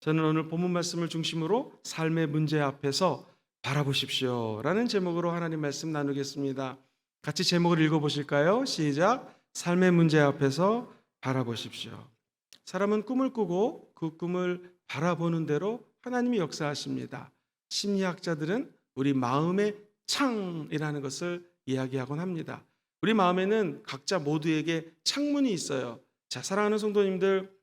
저는 오늘 본문 말씀을 중심으로 삶의 문제 앞에서 바라보십시오 라는 제목으로 하나님 말씀 나누겠습니다. 같이 제목을 읽어보실까요? 시작. 삶의 문제 앞에서 바라보십시오. 사람은 꿈을 꾸고 그 꿈을 바라보는 대로 하나님이 역사하십니다. 심리학자들은 우리 마음의 창이라는 것을 이야기하곤 합니다. 우리 마음에는 각자 모두에게 창문이 있어요. 자, 사랑하는 성도님들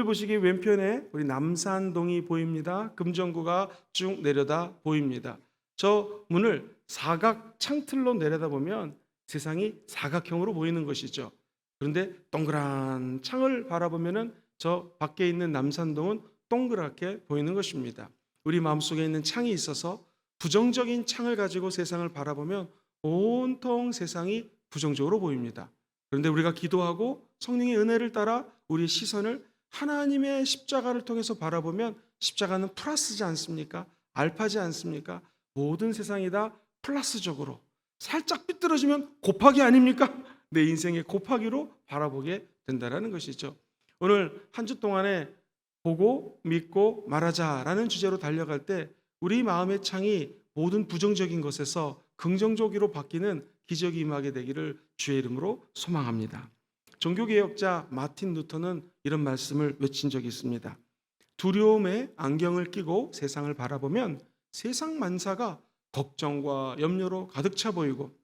보시기 왼편에 우리 남산동이 보입니다. 금정구가 쭉 내려다 보입니다. 저 문을 사각 창틀로 내려다보면 세상이 사각형으로 보이는 것이죠. 그런데 동그란 창을 바라보면 저 밖에 있는 남산동은 동그랗게 보이는 것입니다. 우리 마음속에 있는 창이 있어서 부정적인 창을 가지고 세상을 바라보면 온통 세상이 부정적으로 보입니다. 그런데 우리가 기도하고 성령의 은혜를 따라 우리의 시선을 하나님의 십자가를 통해서 바라보면 십자가는 플러스지 않습니까? 알파지 않습니까? 모든 세상이 다 플러스적으로, 살짝 삐뚤어지면 곱하기 아닙니까? 내 인생의 곱하기로 바라보게 된다는 것이죠. 오늘 한 주 동안에 보고 믿고 말하자라는 주제로 달려갈 때 우리 마음의 창이 모든 부정적인 것에서 긍정적으로 바뀌는 기적이 임하게 되기를 주의 이름으로 소망합니다. 종교개혁자 마틴 루터는 이런 말씀을 외친 적이 있습니다. 두려움의 안경을 끼고 세상을 바라보면 세상 만사가 걱정과 염려로 가득 차 보이고,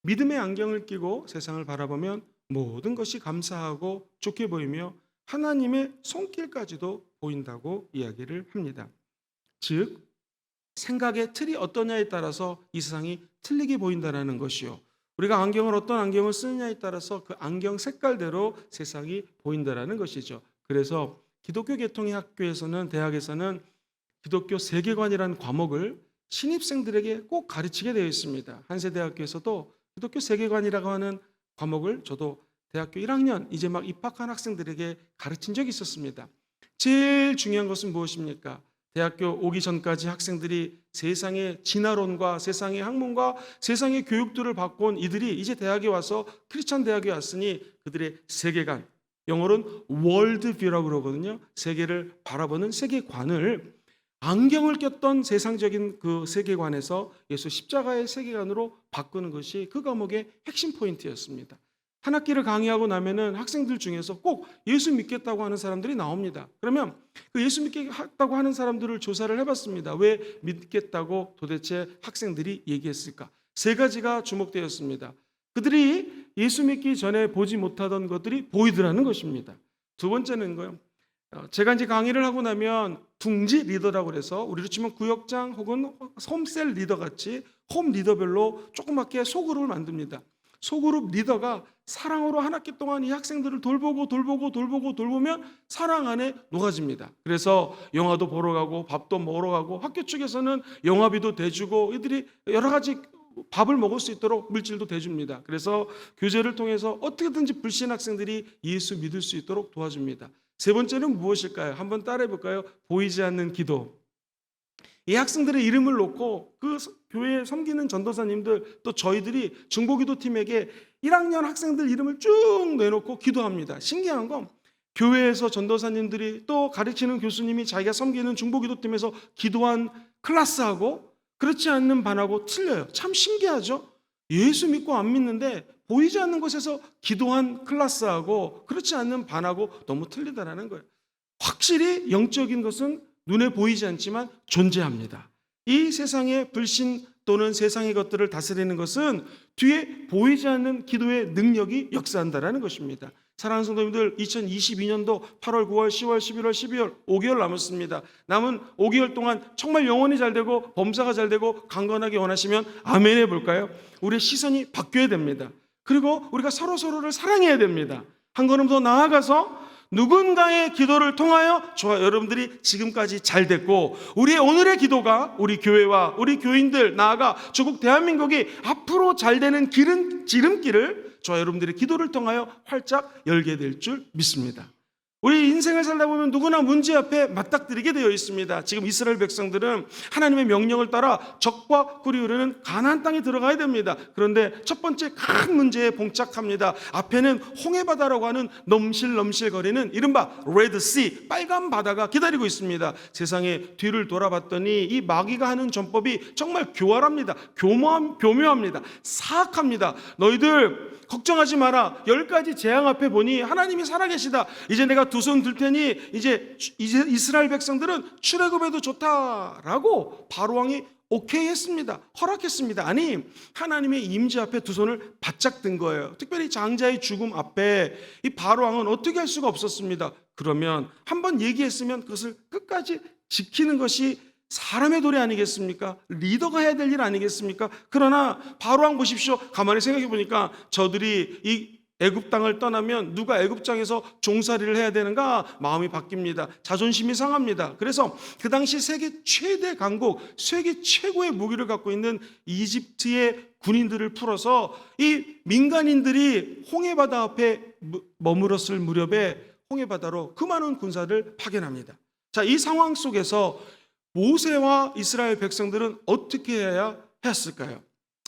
믿음의 안경을 끼고 세상을 바라보면 모든 것이 감사하고 좋게 보이며 하나님의 손길까지도 보인다고 이야기를 합니다. 즉, 생각의 틀이 어떠냐에 따라서 이 세상이 틀리게 보인다는 것이요, 우리가 어떤 안경을 쓰느냐에 따라서 그 안경 색깔대로 세상이 보인다는 것이죠. 그래서 기독교 계통의 학교에서는, 대학에서는 기독교 세계관이라는 과목을 신입생들에게 꼭 가르치게 되어 있습니다. 한세대학교에서도 기독교 세계관이라고 하는 과목을 저도 대학교 1학년 이제 막 입학한 학생들에게 가르친 적이 있었습니다. 제일 중요한 것은 무엇입니까? 대학교 오기 전까지 학생들이 세상의 진화론과 세상의 학문과 세상의 교육들을 받고 온 이들이 이제 대학에 와서 크리스찬 대학에 왔으니 그들의 세계관, 영어로는 월드뷰라고 그러거든요. 세계를 바라보는 세계관을 안경을 꼈던 세상적인 그 세계관에서 예수 십자가의 세계관으로 바꾸는 것이 그 과목의 핵심 포인트였습니다. 한 학기를 강의하고 나면은 학생들 중에서 꼭 예수 믿겠다고 하는 사람들이 나옵니다. 그러면 그 예수 믿겠다고 하는 사람들을 조사를 해봤습니다. 왜 믿겠다고 도대체 학생들이 얘기했을까? 세 가지가 주목되었습니다. 그들이 예수 믿기 전에 보지 못하던 것들이 보이더라는 것입니다. 두 번째는 거요. 제가 이제 강의를 하고 나면 둥지 리더라고 해서 우리로 치면 구역장 혹은 홈셀 리더 같이 홈 리더별로 조그맣게 소그룹을 만듭니다. 소그룹 리더가 사랑으로 한 학기 동안 이 학생들을 돌보면 사랑 안에 녹아집니다. 그래서 영화도 보러 가고 밥도 먹으러 가고 학교 측에서는 영화비도 대주고 이들이 여러 가지 밥을 먹을 수 있도록 물질도 대줍니다. 그래서 교제를 통해서 어떻게든지 불신 학생들이 예수 믿을 수 있도록 도와줍니다. 세 번째는 무엇일까요? 한번 따라해 볼까요? 보이지 않는 기도. 이 학생들의 이름을 놓고 그 교회에 섬기는 전도사님들 또 저희들이 중보기도팀에게 1학년 학생들 이름을 쭉 내놓고 기도합니다. 신기한 건 교회에서 전도사님들이 또 가르치는 교수님이 자기가 섬기는 중보기도팀에서 기도한 클래스하고 그렇지 않는 반하고 틀려요. 참 신기하죠? 예수 믿고 안 믿는데 보이지 않는 곳에서 기도한 클래스하고 그렇지 않는 반하고 너무 틀리다라는 거예요. 확실히 영적인 것은 눈에 보이지 않지만 존재합니다. 이 세상의 불신 또는 세상의 것들을 다스리는 것은 뒤에 보이지 않는 기도의 능력이 역사한다는 것입니다. 사랑하는 성도님들, 2022년도 8월, 9월, 10월, 11월, 12월 5개월 남았습니다. 남은 5개월 동안 정말 영혼이 잘 되고 범사가 잘 되고 강건하게 원하시면 아멘 해볼까요? 우리의 시선이 바뀌어야 됩니다. 그리고 우리가 서로를 사랑해야 됩니다. 한 걸음 더 나아가서 누군가의 기도를 통하여 저와 여러분들이 지금까지 잘 됐고 우리의 오늘의 기도가 우리 교회와 우리 교인들 나아가 조국 대한민국이 앞으로 잘 되는 지름길을 저와 여러분들의 기도를 통하여 활짝 열게 될 줄 믿습니다. 우리 인생을 살다 보면 누구나 문제 앞에 맞닥뜨리게 되어 있습니다. 지금 이스라엘 백성들은 하나님의 명령을 따라 적과 꿀이 흐르는 가나안 땅에 들어가야 됩니다. 그런데 첫 번째 큰 문제에 봉착합니다. 앞에는 홍해바다라고 하는 넘실넘실거리는 이른바 레드씨, 빨간 바다가 기다리고 있습니다. 세상에 뒤를 돌아봤더니 이 마귀가 하는 전법이 정말 교활합니다. 교묘합니다. 사악합니다. 너희들 걱정하지 마라. 10가지 재앙 앞에 보니 하나님이 살아계시다. 이제 내가 두 손 들 테니 이제 이스라엘 백성들은 출애굽해도 좋다라고 바로왕이 오케이 했습니다. 허락했습니다. 아니, 하나님의 임재 앞에 두 손을 바짝 든 거예요. 특별히 장자의 죽음 앞에 이 바로왕은 어떻게 할 수가 없었습니다. 그러면 한번 얘기했으면 그것을 끝까지 지키는 것이 사람의 도리 아니겠습니까? 리더가 해야 될 일 아니겠습니까? 그러나 바로왕 보십시오. 가만히 생각해 보니까 저들이 이 애굽 땅을 떠나면 누가 애굽 땅에서 종살이를 해야 되는가? 마음이 바뀝니다. 자존심이 상합니다. 그래서 그 당시 세계 최대 강국, 세계 최고의 무기를 갖고 있는 이집트의 군인들을 풀어서 이 민간인들이 홍해바다 앞에 머물었을 무렵에 홍해바다로 그 많은 군사를 파견합니다. 자, 이 상황 속에서 모세와 이스라엘 백성들은 어떻게 해야 했을까요?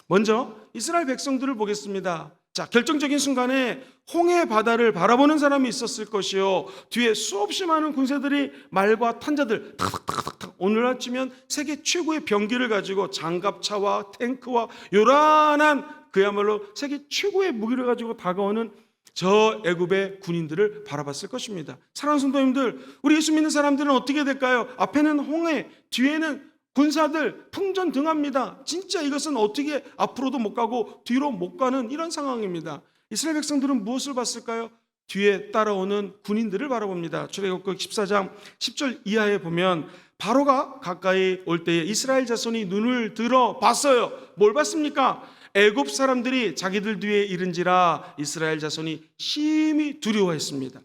먼저 이스라엘 백성들을 보겠습니다. 자, 결정적인 순간에 홍해 바다를 바라보는 사람이 있었을 것이요, 뒤에 수없이 많은 군사들이 말과 탄자들 탁탁탁탁, 오늘날 치면 세계 최고의 병기를 가지고 장갑차와 탱크와 요란한 그야말로 세계 최고의 무기를 가지고 다가오는 저 애굽의 군인들을 바라봤을 것입니다. 사랑하는 성도님들, 우리 예수 믿는 사람들은 어떻게 될까요? 앞에는 홍해, 뒤에는 군사들 풍전등합니다. 진짜 이것은 어떻게 앞으로도 못 가고 뒤로 못 가는 이런 상황입니다. 이스라엘 백성들은 무엇을 봤을까요? 뒤에 따라오는 군인들을 바라봅니다. 출애굽기 14장 10절 이하에 보면 바로가 가까이 올 때에 이스라엘 자손이 눈을 들어 봤어요. 뭘 봤습니까? 애굽 사람들이 자기들 뒤에 이른지라 이스라엘 자손이 심히 두려워했습니다.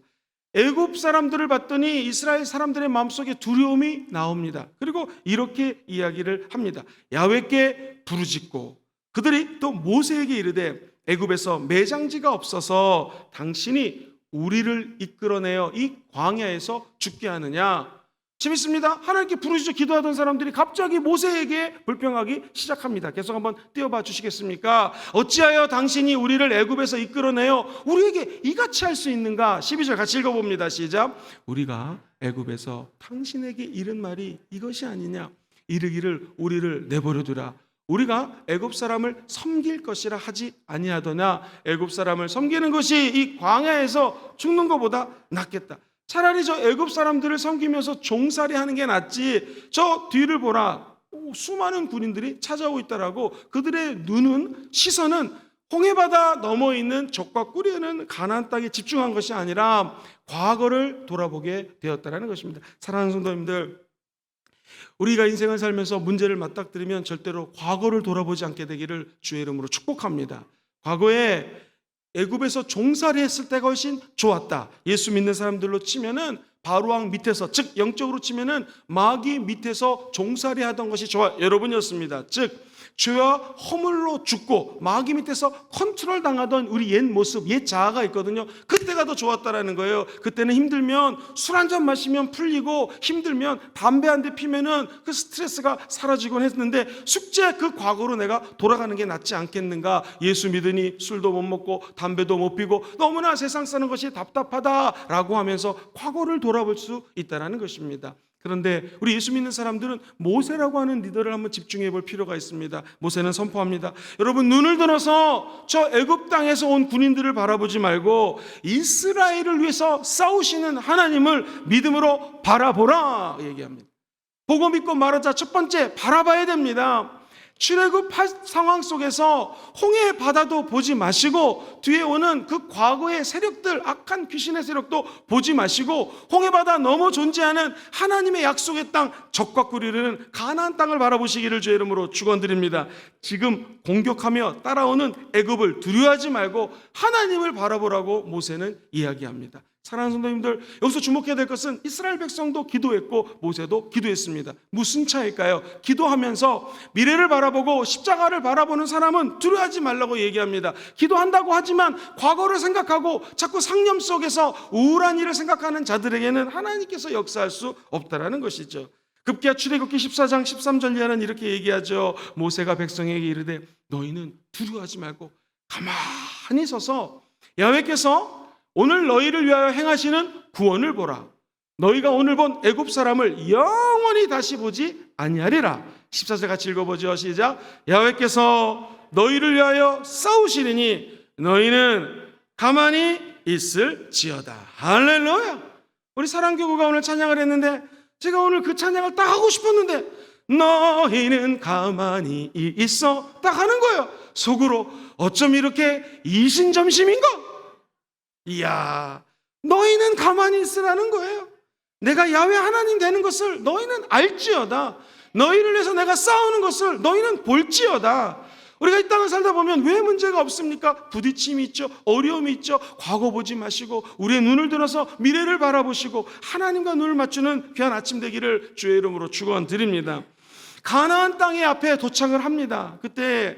애굽 사람들을 봤더니 이스라엘 사람들의 마음속에 두려움이 나옵니다. 그리고 이렇게 이야기를 합니다. 야훼께 부르짖고 그들이 또 모세에게 이르되 애굽에서 매장지가 없어서 당신이 우리를 이끌어내어 이 광야에서 죽게 하느냐. 재밌습니다. 하나님께 부르짖어 기도하던 사람들이 갑자기 모세에게 불평하기 시작합니다. 계속 한번 띄워봐 주시겠습니까? 어찌하여 당신이 우리를 애굽에서 이끌어내어 우리에게 이같이 할 수 있는가? 12절 같이 읽어봅니다. 시작. 우리가 애굽에서 당신에게 이른 말이 이것이 아니냐? 이르기를 우리를 내버려두라. 우리가 애굽 사람을 섬길 것이라 하지 아니하더냐? 애굽 사람을 섬기는 것이 이 광야에서 죽는 것보다 낫겠다. 차라리 저 애굽 사람들을 섬기면서 종살이 하는 게 낫지. 저 뒤를 보라. 수많은 군인들이 찾아오고 있다라고. 그들의 눈은, 시선은 홍해바다 넘어 있는 적과 꿀이 흐르는 가나안 땅에 집중한 것이 아니라 과거를 돌아보게 되었다라는 것입니다. 사랑하는 성도님들, 우리가 인생을 살면서 문제를 맞닥뜨리면 절대로 과거를 돌아보지 않게 되기를 주의 이름으로 축복합니다. 과거에 애굽에서 종살이 했을 때가 훨씬 좋았다. 예수 믿는 사람들로 치면은 바로왕 밑에서, 즉 영적으로 치면은 마귀 밑에서 종살이 하던 것이 좋아 여러분이었습니다. 즉 죄와 허물로 죽고 마귀 밑에서 컨트롤 당하던 우리 옛 모습, 옛 자아가 있거든요. 그때가 더 좋았다라는 거예요. 그때는 힘들면 술 한 잔 마시면 풀리고, 힘들면 담배 한 대 피면은 그 스트레스가 사라지곤 했는데, 숙제 그 과거로 내가 돌아가는 게 낫지 않겠는가? 예수 믿으니 술도 못 먹고 담배도 못 피고 너무나 세상 사는 것이 답답하다라고 하면서 과거를 돌아볼 수 있다라는 것입니다. 그런데 우리 예수 믿는 사람들은 모세라고 하는 리더를 한번 집중해 볼 필요가 있습니다. 모세는 선포합니다. 여러분, 눈을 들어서 저 애굽 땅에서 온 군인들을 바라보지 말고 이스라엘을 위해서 싸우시는 하나님을 믿음으로 바라보라 얘기합니다. 보고 믿고 말하자. 첫 번째, 바라봐야 됩니다. 출애굽 상황 속에서 홍해 바다도 보지 마시고 뒤에 오는 그 과거의 세력들, 악한 귀신의 세력도 보지 마시고 홍해 바다 넘어 존재하는 하나님의 약속의 땅, 적과 꿀이 흐르는 가나안 땅을 바라보시기를 주의 이름으로 축원드립니다. 지금 공격하며 따라오는 애굽을 두려워하지 말고 하나님을 바라보라고 모세는 이야기합니다. 사랑하는 성도님들, 여기서 주목해야 될 것은 이스라엘 백성도 기도했고 모세도 기도했습니다. 무슨 차이일까요? 기도하면서 미래를 바라보고 십자가를 바라보는 사람은 두려워하지 말라고 얘기합니다. 기도한다고 하지만 과거를 생각하고 자꾸 상념 속에서 우울한 일을 생각하는 자들에게는 하나님께서 역사할 수 없다라는 것이죠. 급기야 출애굽기 14장 13절 이하는 이렇게 얘기하죠. 모세가 백성에게 이르되 너희는 두려워하지 말고 가만히 서서 야훼께서 오늘 너희를 위하여 행하시는 구원을 보라. 너희가 오늘 본 애굽 사람을 영원히 다시 보지 아니하리라. 14절 같이 읽어보죠. 시작. 야훼께서 너희를 위하여 싸우시리니 너희는 가만히 있을지어다. 할렐루야. 우리 사랑교구가 오늘 찬양을 했는데 제가 오늘 그 찬양을 딱 하고 싶었는데 너희는 가만히 있어 딱 하는 거예요. 속으로 어쩜 이렇게 이신점심인가? 이야, 너희는 가만히 있으라는 거예요. 내가 야훼 하나님 되는 것을 너희는 알지어다. 너희를 위해서 내가 싸우는 것을 너희는 볼지어다. 우리가 이 땅을 살다 보면 왜 문제가 없습니까? 부딪힘이 있죠. 어려움이 있죠. 과거 보지 마시고 우리의 눈을 들어서 미래를 바라보시고 하나님과 눈을 맞추는 귀한 아침 되기를 주의 이름으로 축원드립니다. 가나안 땅에 앞에 도착을 합니다. 그때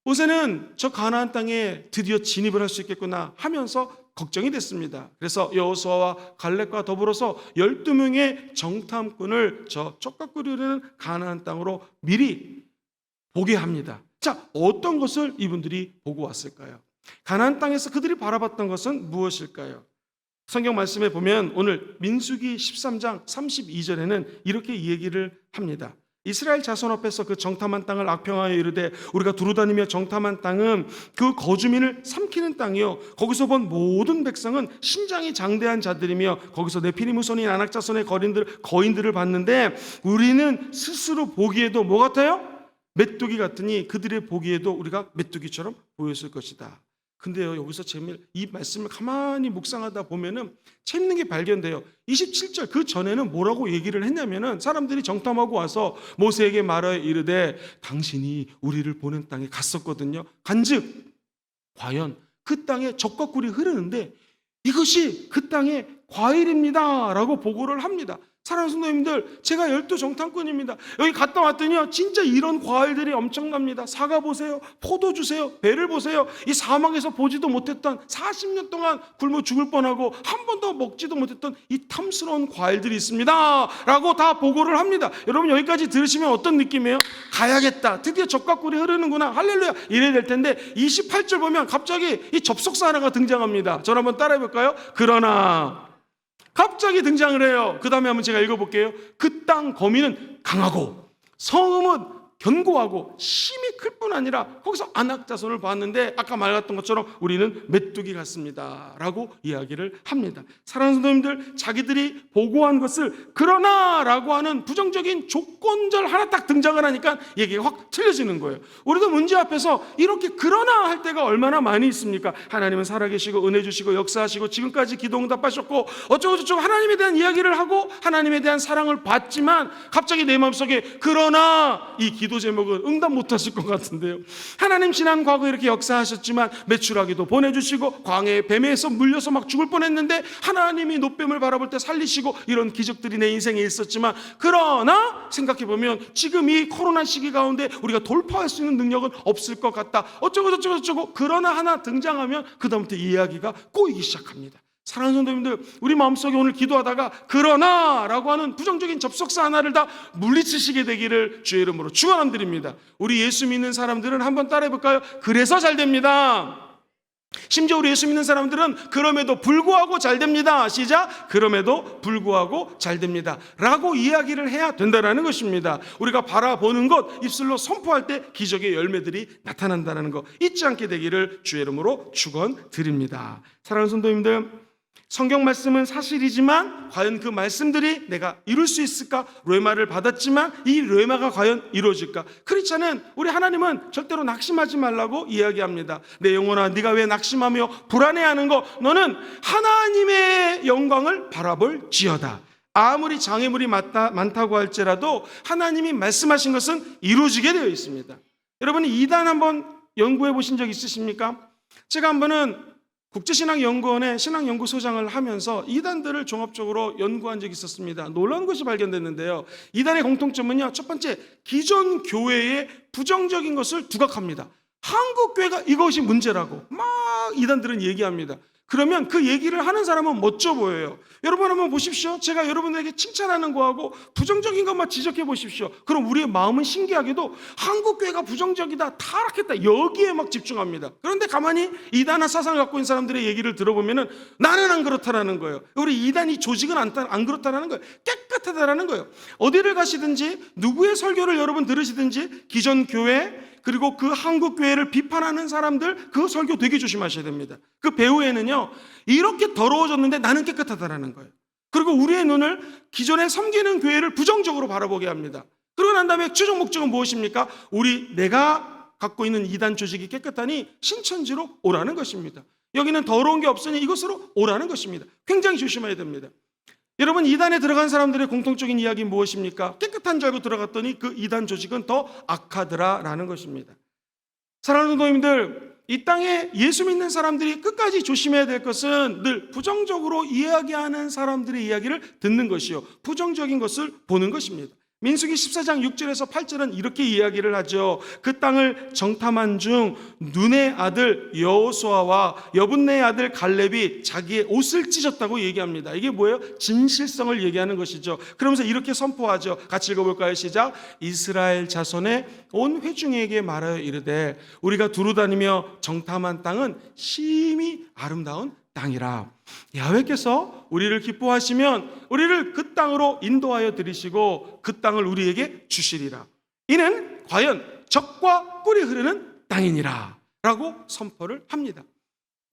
모세는 저 가나안 땅에 드디어 진입을 할 수 있겠구나 하면서 걱정이 됐습니다. 그래서 여호수아와 갈렙과 더불어서 12명의 정탐꾼을 저 촉각거리는 가나안 땅으로 미리 보게 합니다. 자, 어떤 것을 이분들이 보고 왔을까요? 가나안 땅에서 그들이 바라봤던 것은 무엇일까요? 성경 말씀에 보면 오늘 민수기 13장 32절에는 이렇게 이 얘기를 합니다. 이스라엘 자손 앞에서 그 정탐한 땅을 악평하여 이르되 우리가 두루다니며 정탐한 땅은 그 거주민을 삼키는 땅이요 거기서 본 모든 백성은 신장이 장대한 자들이며 거기서 네피림 후손인 아낙 자손의 거인들을 봤는데 우리는 스스로 보기에도 뭐 같아요? 메뚜기 같으니 그들의 보기에도 우리가 메뚜기처럼 보였을 것이다. 근데요, 여기서 이 말씀을 가만히 묵상하다 보면은 재밌는 게 발견돼요. 27절 그 전에는 뭐라고 얘기를 했냐면은 사람들이 정탐하고 와서 모세에게 말하여 이르되 당신이 우리를 보낸 땅에 갔었거든요. 간즉 과연 그 땅에 적과 꿀이 흐르는데 이것이 그 땅의 과일입니다 라고 보고를 합니다. 사랑하는 성도님들, 제가 12 정탐꾼입니다. 여기 갔다 왔더니요, 진짜 이런 과일들이 엄청납니다. 사과 보세요, 포도 주세요, 배를 보세요. 이 사막에서 보지도 못했던 40년 동안 굶어 죽을 뻔하고 한 번도 먹지도 못했던 이 탐스러운 과일들이 있습니다 라고 다 보고를 합니다. 여러분 여기까지 들으시면 어떤 느낌이에요? 가야겠다, 드디어 적과 꿀이 흐르는구나, 할렐루야 이래야 될 텐데 28절 보면 갑자기 이 접속사 하나가 등장합니다. 저를 한번 따라해 볼까요? 그러나 갑자기 등장을 해요. 그 다음에 한번 제가 읽어볼게요. 그 땅 거민은 강하고 성읍은 견고하고 심히 클 뿐 아니라 거기서 아낙 자손을 봤는데 아까 말했던 것처럼 우리는 메뚜기 같습니다 라고 이야기를 합니다. 사랑하는 성도님들, 자기들이 보고한 것을 그러나 라고 하는 부정적인 조건절 하나 딱 등장을 하니까 얘기가 확 틀려지는 거예요. 우리도 문제 앞에서 이렇게 그러나 할 때가 얼마나 많이 있습니까? 하나님은 살아계시고 은혜 주시고 역사하시고 지금까지 기도 응답하셨고 어쩌고저쩌고 하나님에 대한 이야기를 하고 하나님에 대한 사랑을 받지만 갑자기 내 마음속에 그러나 이 기도 제목은 응답 못하실 것 같은데요. 하나님 지난 과거 이렇게 역사하셨지만 메추라기도 보내주시고 광야의 뱀에서 물려서 막 죽을 뻔했는데 하나님이 노뱀을 바라볼 때 살리시고 이런 기적들이 내 인생에 있었지만 그러나 생각해보면 지금 이 코로나 시기 가운데 우리가 돌파할 수 있는 능력은 없을 것 같다. 어쩌고 그러나 하나 등장하면 그 다음부터 이야기가 꼬이기 시작합니다. 사랑하는 성도님들, 우리 마음속에 오늘 기도하다가 그러나 라고 하는 부정적인 접속사 하나를 다 물리치시게 되기를 주의 이름으로 축원드립니다. 우리 예수 믿는 사람들은 한번 따라해 볼까요? 그래서 잘 됩니다. 심지어 우리 예수 믿는 사람들은 그럼에도 불구하고 잘 됩니다. 시작. 그럼에도 불구하고 잘 됩니다 라고 이야기를 해야 된다는 것입니다. 우리가 바라보는 것, 입술로 선포할 때 기적의 열매들이 나타난다는 것 잊지 않게 되기를 주의 이름으로 축원드립니다. 사랑하는 성도님들, 성경 말씀은 사실이지만 과연 그 말씀들이 내가 이룰 수 있을까? 뢰마를 받았지만 이 뢰마가 과연 이루어질까? 크리스찬은 우리 하나님은 절대로 낙심하지 말라고 이야기합니다. 내 영혼아 네가 왜 낙심하며 불안해하는 거? 너는 하나님의 영광을 바라볼지어다. 아무리 장애물이 많다고 할지라도 하나님이 말씀하신 것은 이루어지게 되어 있습니다. 여러분이 이단 한번 연구해 보신 적 있으십니까? 제가 한번은 국제신학연구원의 신학연구소장을 하면서 이단들을 종합적으로 연구한 적이 있었습니다. 놀라운 것이 발견됐는데요. 이단의 공통점은요, 첫 번째, 기존 교회의 부정적인 것을 두각합니다. 한국교회가 이것이 문제라고 막 이단들은 얘기합니다. 그러면 그 얘기를 하는 사람은 멋져 보여요. 여러분 한번 보십시오. 제가 여러분에게 칭찬하는 거하고 부정적인 것만 지적해 보십시오. 그럼 우리의 마음은 신기하게도 한국교회가 부정적이다, 타락했다, 여기에 막 집중합니다. 그런데 가만히 이단한 사상을 갖고 있는 사람들의 얘기를 들어보면은 나는 안 그렇다라는 거예요. 우리 이단이 조직은 안 그렇다라는 거예요. 깨끗하다라는 거예요. 어디를 가시든지 누구의 설교를 여러분 들으시든지 기존 교회 그리고 그 한국교회를 비판하는 사람들 그 설교 되게 조심하셔야 됩니다. 그 배후에는요, 이렇게 더러워졌는데 나는 깨끗하다라는 거예요. 그리고 우리의 눈을 기존에 섬기는 교회를 부정적으로 바라보게 합니다. 그러고 난 다음에 최종 목적은 무엇입니까? 내가 갖고 있는 이단 조직이 깨끗하니 신천지로 오라는 것입니다. 여기는 더러운 게 없으니 이것으로 오라는 것입니다. 굉장히 조심해야 됩니다. 여러분, 이단에 들어간 사람들의 공통적인 이야기는 무엇입니까? 깨끗한 줄 알고 들어갔더니 그 이단 조직은 더 악하더라라는 것입니다. 사랑하는 성도님들, 이 땅에 예수 믿는 사람들이 끝까지 조심해야 될 것은 늘 부정적으로 이야기하는 사람들의 이야기를 듣는 것이요, 부정적인 것을 보는 것입니다. 민수기 14장 6절에서 8절은 이렇게 이야기를 하죠. 그 땅을 정탐한 중 눈의 아들 여호수아와 여분네의 아들 갈렙이 자기의 옷을 찢었다고 얘기합니다. 이게 뭐예요? 진실성을 얘기하는 것이죠. 그러면서 이렇게 선포하죠. 같이 읽어볼까요? 시작. 이스라엘 자손의 온 회중에게 말하여 이르되 우리가 두루다니며 정탐한 땅은 심히 아름다운 땅이라. 야훼께서 우리를 기뻐하시면 우리를 그 땅으로 인도하여 들이시고 그 땅을 우리에게 주시리라. 이는 과연 적과 꿀이 흐르는 땅이니라 라고 선포를 합니다.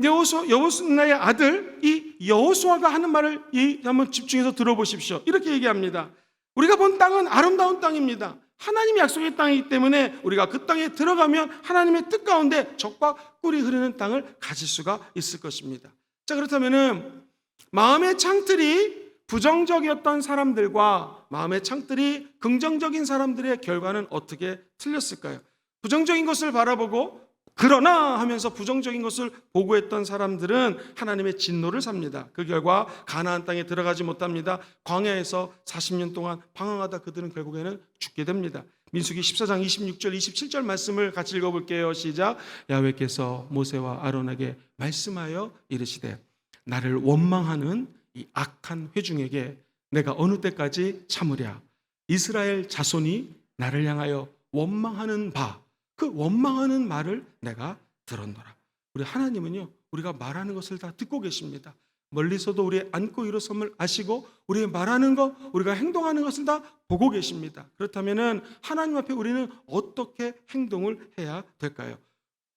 여호수아의 아들 이 여호수아가 하는 말을 한번 집중해서 들어보십시오. 이렇게 얘기합니다. 우리가 본 땅은 아름다운 땅입니다. 하나님의 약속의 땅이기 때문에 우리가 그 땅에 들어가면 하나님의 뜻 가운데 적과 꿀이 흐르는 땅을 가질 수가 있을 것입니다. 자, 그렇다면은 마음의 창틀이 부정적이었던 사람들과 마음의 창틀이 긍정적인 사람들의 결과는 어떻게 틀렸을까요? 부정적인 것을 바라보고 그러나 하면서 부정적인 것을 보고했던 사람들은 하나님의 진노를 삽니다. 그 결과 가나안 땅에 들어가지 못합니다. 광야에서 40년 동안 방황하다 그들은 결국에는 죽게 됩니다. 민수기 14장 26절 27절 말씀을 같이 읽어볼게요. 시작. 야훼께서 모세와 아론에게 말씀하여 이르시되 나를 원망하는 이 악한 회중에게 내가 어느 때까지 참으랴. 이스라엘 자손이 나를 향하여 원망하는 바, 그 원망하는 말을 내가 들었노라. 우리 하나님은요, 우리가 말하는 것을 다 듣고 계십니다. 멀리서도 우리의 앉고 일어섬을 아시고 우리의 말하는 것, 우리가 행동하는 것을 다 보고 계십니다. 그렇다면 하나님 앞에 우리는 어떻게 행동을 해야 될까요?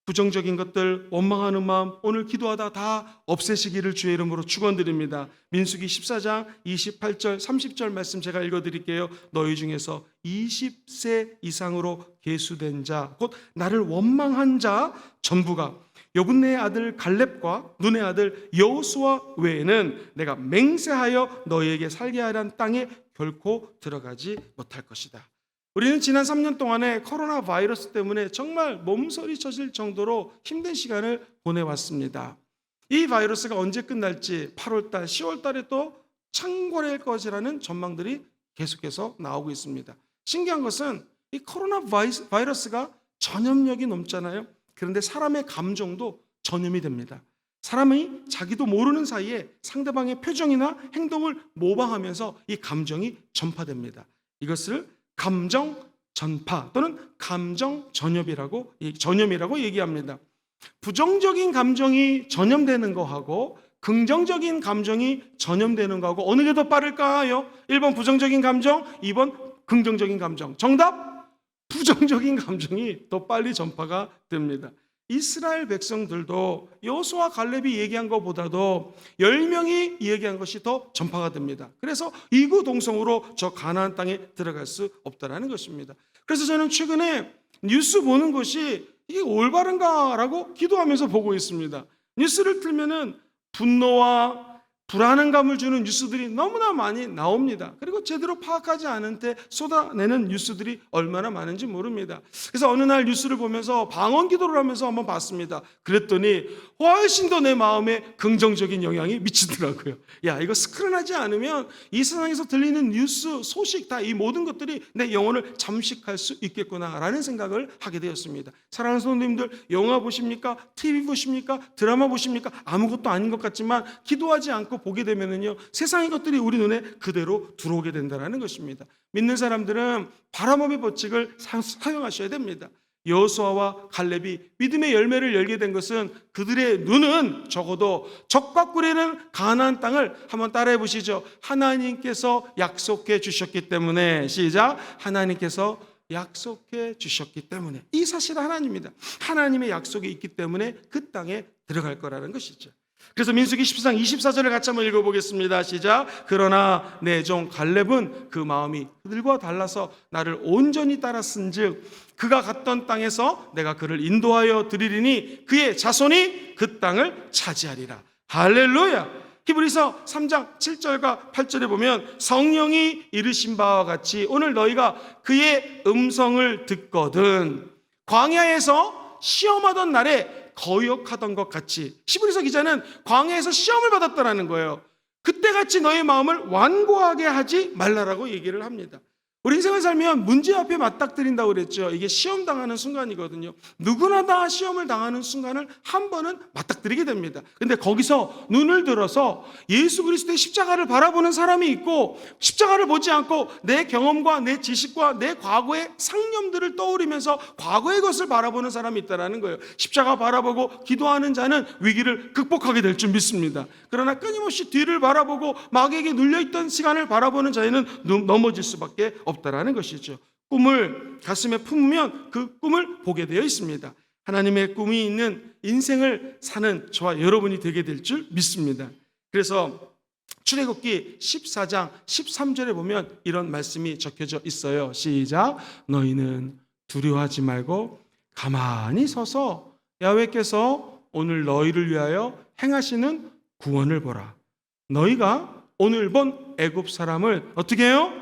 부정적인 것들, 원망하는 마음 오늘 기도하다 다 없애시기를 주의 이름으로 축원드립니다. 민수기 14장 28절 30절 말씀 제가 읽어드릴게요. 너희 중에서 20세 이상으로 계수된 자, 곧 나를 원망한 자 전부가 여분네의 아들 갈렙과 눈의 아들 여호수아 외에는 내가 맹세하여 너희에게 살게 하란 땅에 결코 들어가지 못할 것이다. 우리는 지난 3년 동안에 코로나 바이러스 때문에 정말 몸서리 쳐질 정도로 힘든 시간을 보내왔습니다. 이 바이러스가 언제 끝날지 8월달, 10월달에 또 창궐할 것이라는 전망들이 계속해서 나오고 있습니다. 신기한 것은 이 코로나 바이러스가 전염력이 넘잖아요. 그런데 사람의 감정도 전염이 됩니다. 사람이 자기도 모르는 사이에 상대방의 표정이나 행동을 모방하면서 이 감정이 전파됩니다. 이것을 감정 전파 또는 감정 전염이라고 얘기합니다. 부정적인 감정이 전염되는 거하고 긍정적인 감정이 전염되는 거하고 어느 게 더 빠를까요? 1번 부정적인 감정, 2번 긍정적인 감정. 정답! 부정적인 감정이 더 빨리 전파가 됩니다. 이스라엘 백성들도 여호수아 갈렙이 얘기한 것보다도 10명이 얘기한 것이 더 전파가 됩니다. 그래서 이구동성으로 저 가나안 땅에 들어갈 수 없다라는 것입니다. 그래서 저는 최근에 뉴스 보는 것이 이게 올바른가라고 기도하면서 보고 있습니다. 뉴스를 틀면은 분노와 불안감을 주는 뉴스들이 너무나 많이 나옵니다. 그리고 제대로 파악하지 않은 때 쏟아내는 뉴스들이 얼마나 많은지 모릅니다. 그래서 어느 날 뉴스를 보면서 방언 기도를 하면서 한번 봤습니다. 그랬더니 훨씬 더 내 마음에 긍정적인 영향이 미치더라고요. 야, 이거 스크린하지 않으면 이 세상에서 들리는 뉴스, 소식 다 이 모든 것들이 내 영혼을 잠식할 수 있겠구나라는 생각을 하게 되었습니다. 사랑하는 성도님들, 영화 보십니까? TV 보십니까? 드라마 보십니까? 아무것도 아닌 것 같지만 기도하지 않고 보게 되면은요, 세상의 것들이 우리 눈에 그대로 들어오게 된다는 것입니다. 믿는 사람들은 바라봄의 법칙을 사용하셔야 됩니다. 여호수아와 갈렙이 믿음의 열매를 열게 된 것은 그들의 눈은 적어도 적과 꿀이는 가나안 땅을 한번 따라해 보시죠. 하나님께서 약속해 주셨기 때문에, 시작, 하나님께서 약속해 주셨기 때문에, 이 사실은 하나님입니다. 하나님의 약속이 있기 때문에 그 땅에 들어갈 거라는 것이죠. 그래서 민수기 14장 24절을 같이 한번 읽어보겠습니다. 시작. 그러나 내 종 갈렙은 그 마음이 그들과 달라서 나를 온전히 따랐은즉 그가 갔던 땅에서 내가 그를 인도하여 드리리니 그의 자손이 그 땅을 차지하리라. 할렐루야. 히브리서 3장 7절과 8절에 보면 성령이 이르신 바와 같이 오늘 너희가 그의 음성을 듣거든 광야에서 시험하던 날에 거역하던 것 같이, 히브리서 기자는 광야에서 시험을 받았다라는 거예요. 그때같이 너의 마음을 완고하게 하지 말라라고 얘기를 합니다. 우리 인생을 살면 문제 앞에 맞닥뜨린다고 그랬죠. 이게 시험 당하는 순간이거든요. 누구나 다 시험을 당하는 순간을 한 번은 맞닥뜨리게 됩니다. 근데 거기서 눈을 들어서 예수 그리스도의 십자가를 바라보는 사람이 있고, 십자가를 보지 않고 내 경험과 내 지식과 내 과거의 상념들을 떠올리면서 과거의 것을 바라보는 사람이 있다는 거예요. 십자가 바라보고 기도하는 자는 위기를 극복하게 될 줄 믿습니다. 그러나 끊임없이 뒤를 바라보고 마귀에게 눌려있던 시간을 바라보는 자에는 넘어질 수밖에 없다라는 것이죠. 꿈을 가슴에 품으면 그 꿈을 보게 되어 있습니다. 하나님의 꿈이 있는 인생을 사는 저와 여러분이 되게 될 줄 믿습니다. 그래서 출애굽기 14장 13절에 보면 이런 말씀이 적혀져 있어요. 시작. 너희는 두려워하지 말고 가만히 서서 야훼께서 오늘 너희를 위하여 행하시는 구원을 보라. 너희가 오늘 본 애굽 사람을 어떻게 해요?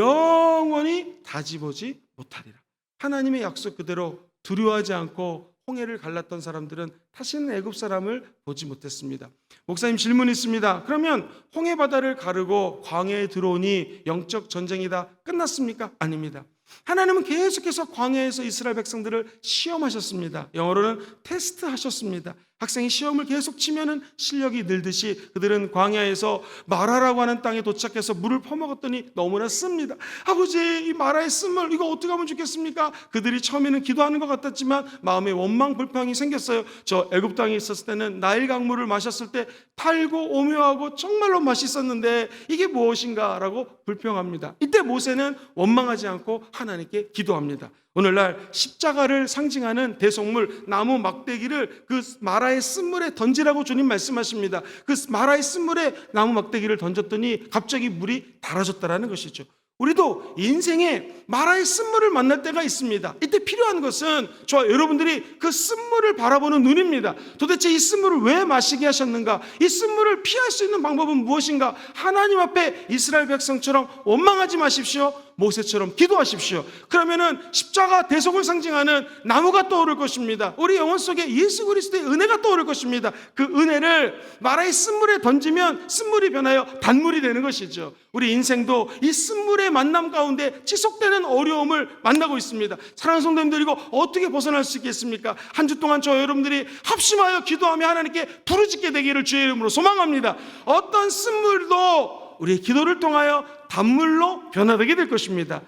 영원히 다시보지 못하리라. 하나님의 약속 그대로 두려워하지 않고 홍해를 갈랐던 사람들은 다시는 애굽 사람을 보지 못했습니다. 목사님, 질문 있습니다. 그러면 홍해 바다를 가르고 광야에 들어오니 영적 전쟁이다 끝났습니까? 아닙니다. 하나님은 계속해서 광야에서 이스라엘 백성들을 시험하셨습니다. 영어로는 테스트하셨습니다. 학생이 시험을 계속 치면은 실력이 늘듯이 그들은 광야에서 마라라고 하는 땅에 도착해서 물을 퍼먹었더니 너무나 씁니다. 아버지, 이 마라의 쓴물 이거 어떻게 하면 좋겠습니까? 그들이 처음에는 기도하는 것 같았지만 마음에 원망 불평이 생겼어요. 저 애굽 땅에 있었을 때는 나일 강물을 마셨을 때 달고 오묘하고 정말로 맛있었는데 이게 무엇인가 라고 불평합니다. 이때 모세는 원망하지 않고 하나님께 기도합니다. 오늘날 십자가를 상징하는 대속물 나무 막대기를 그 마라의 쓴물에 던지라고 주님 말씀하십니다. 그 마라의 쓴물에 나무 막대기를 던졌더니 갑자기 물이 달아졌다라는 것이죠. 우리도 인생에 마라의 쓴물을 만날 때가 있습니다. 이때 필요한 것은 저와 여러분들이 그 쓴물을 바라보는 눈입니다. 도대체 이 쓴물을 왜 마시게 하셨는가? 이 쓴물을 피할 수 있는 방법은 무엇인가? 하나님 앞에 이스라엘 백성처럼 원망하지 마십시오. 모세처럼 기도하십시오. 그러면은 십자가 대속을 상징하는 나무가 떠오를 것입니다. 우리 영혼 속에 예수 그리스도의 은혜가 떠오를 것입니다. 그 은혜를 마라의 쓴물에 던지면 쓴물이 변하여 단물이 되는 것이죠. 우리 인생도 이 쓴물의 만남 가운데 지속되는 어려움을 만나고 있습니다. 사랑하는 성도님들, 이거 어떻게 벗어날 수 있겠습니까? 한 주 동안 저 여러분들이 합심하여 기도하며 하나님께 부르짖게 되기를 주의 이름으로 소망합니다. 어떤 쓴물도 우리의 기도를 통하여 단물로 변화되게 될 것입니다.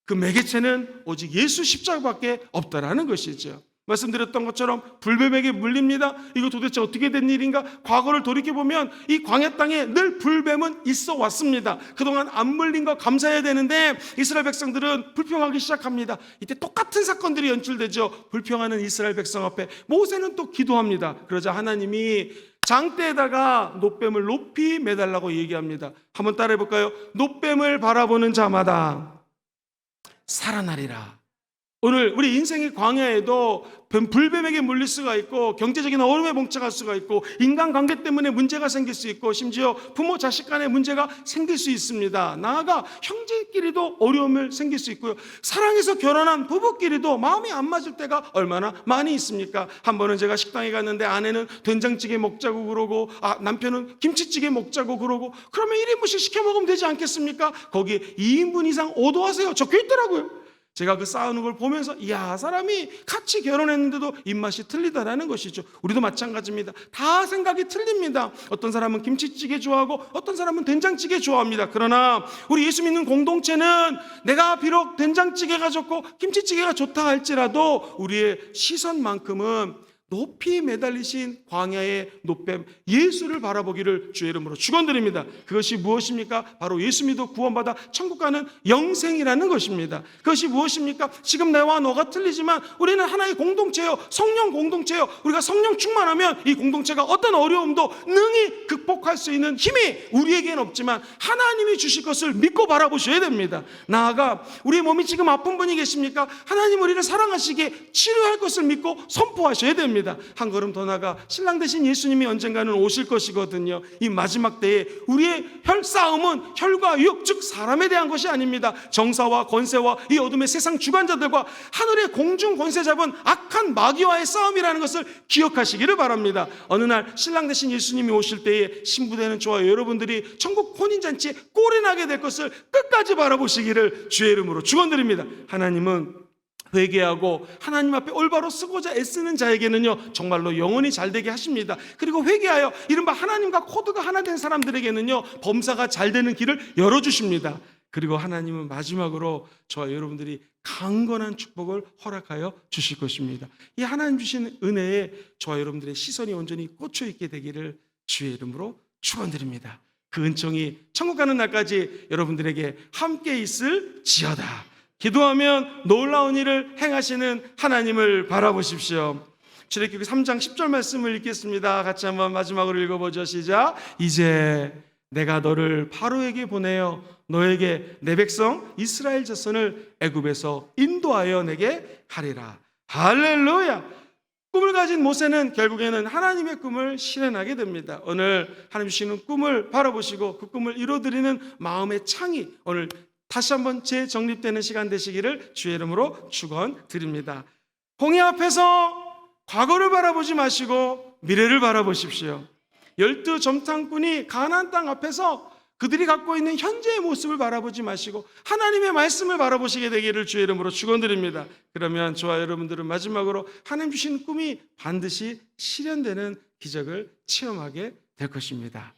그 매개체는 오직 예수 십자가밖에 없다라는 것이죠. 말씀드렸던 것처럼 불뱀에게 물립니다. 이거 도대체 어떻게 된 일인가? 과거를 돌이켜보면 이 광야 땅에 늘 불뱀은 있어 왔습니다. 그동안 안 물린 거 감사해야 되는데 이스라엘 백성들은 불평하기 시작합니다. 이때 똑같은 사건들이 연출되죠. 불평하는 이스라엘 백성 앞에 모세는 또 기도합니다. 그러자 하나님이 장대에다가 놋뱀을 높이 매달라고 얘기합니다. 한번 따라해 볼까요? 놋뱀을 바라보는 자마다 살아나리라. 오늘 우리 인생의 광야에도 불뱀에게 물릴 수가 있고, 경제적인 어려움에 봉착할 수가 있고, 인간관계 때문에 문제가 생길 수 있고, 심지어 부모 자식 간에 문제가 생길 수 있습니다. 나아가 형제끼리도 어려움을 생길 수 있고요, 사랑해서 결혼한 부부끼리도 마음이 안 맞을 때가 얼마나 많이 있습니까? 한 번은 제가 식당에 갔는데 아내는 된장찌개 먹자고 그러고, 남편은 김치찌개 먹자고 그러고, 그러면 1인분씩 시켜 먹으면 되지 않겠습니까? 거기에 2인분 이상 오도하세요 적혀 있더라고요. 제가 그 싸우는 걸 보면서, 이야, 사람이 같이 결혼했는데도 입맛이 틀리다라는 것이죠. 우리도 마찬가지입니다. 다 생각이 틀립니다. 어떤 사람은 김치찌개 좋아하고 어떤 사람은 된장찌개 좋아합니다. 그러나 우리 예수 믿는 공동체는 내가 비록 된장찌개가 좋고 김치찌개가 좋다 할지라도 우리의 시선만큼은 높이 매달리신 광야의 노뱀 예수를 바라보기를 주의 이름으로 축원드립니다. 그것이 무엇입니까? 바로 예수 믿어 구원받아 천국 가는 영생이라는 것입니다. 그것이 무엇입니까? 지금 내와 너가 틀리지만 우리는 하나의 공동체요, 성령 공동체요. 우리가 성령 충만하면 이 공동체가 어떤 어려움도 능히 극복할 수 있는 힘이 우리에게는 없지만 하나님이 주실 것을 믿고 바라보셔야 됩니다. 나아가 우리 몸이 지금 아픈 분이 계십니까? 하나님 우리를 사랑하시기에 치료할 것을 믿고 선포하셔야 됩니다. 한 걸음 더 나가 신랑 되신 예수님이 언젠가는 오실 것이거든요. 이 마지막 때에 우리의 싸움은 혈과 육, 즉 사람에 대한 것이 아닙니다. 정사와 권세와 이 어둠의 세상 주관자들과 하늘의 공중 권세 잡은 악한 마귀와의 싸움이라는 것을 기억하시기를 바랍니다. 어느 날 신랑 되신 예수님이 오실 때에 신부되는 저와 여러분들이 천국 혼인잔치에 꼴이 나게 될 것을 끝까지 바라보시기를 주의 이름으로 축원드립니다. 하나님은 회개하고 하나님 앞에 올바로 쓰고자 애쓰는 자에게는요 정말로 영원히 잘되게 하십니다. 그리고 회개하여 이른바 하나님과 코드가 하나 된 사람들에게는요 범사가 잘되는 길을 열어주십니다. 그리고 하나님은 마지막으로 저와 여러분들이 강건한 축복을 허락하여 주실 것입니다. 이 하나님 주신 은혜에 저와 여러분들의 시선이 온전히 꽂혀있게 되기를 주의 이름으로 축원드립니다. 그 은총이 천국 가는 날까지 여러분들에게 함께 있을 지어다. 기도하면 놀라운 일을 행하시는 하나님을 바라보십시오. 출애굽기 3장 10절 말씀을 읽겠습니다. 같이 한번 마지막으로 읽어보죠. 시작. 이제 내가 너를 바로에게 보내어 너에게 내 백성 이스라엘 자손을 애굽에서 인도하여 내게 하리라. 할렐루야. 꿈을 가진 모세는 결국에는 하나님의 꿈을 실현하게 됩니다. 오늘 하나님 주시는 꿈을 바라보시고 그 꿈을 이루어드리는 마음의 창이 오늘 다시 한번 재정립되는 시간 되시기를 주의 이름으로 축원드립니다. 홍해 앞에서 과거를 바라보지 마시고 미래를 바라보십시오. 12 점탕꾼이 가나안 땅 앞에서 그들이 갖고 있는 현재의 모습을 바라보지 마시고 하나님의 말씀을 바라보시게 되기를 주의 이름으로 축원드립니다. 그러면 저와 여러분들은 마지막으로 하나님 주신 꿈이 반드시 실현되는 기적을 체험하게 될 것입니다.